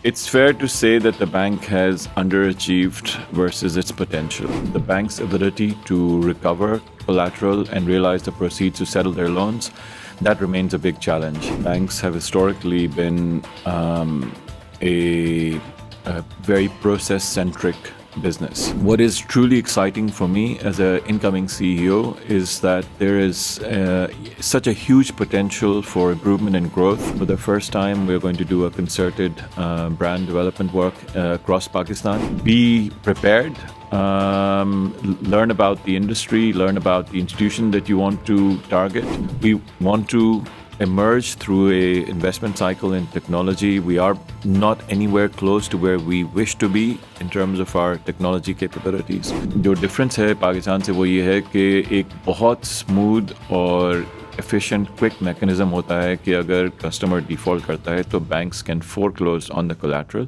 It's fair to say that the bank has underachieved versus its potential. The bank's ability to recover collateral and realize the proceeds to settle their loans, that remains a big challenge. Banks have historically been a very process-centric business. What is truly exciting for me as an incoming CEO is that there is such a huge potential for improvement and growth. For the first time, we're going to do a concerted brand development work across Pakistan. Be prepared. Learn about the industry, learn about the institution that you want to target. We want to emerge through a investment cycle in technology. We are not anywhere close to where we wish to be in terms of our technology capabilities. जो difference है पाकिस्तान से वो ये है कि एक बहुत smooth और efficient, quick mechanism होता है कि अगर customer default करता है तो banks can foreclose on the collateral.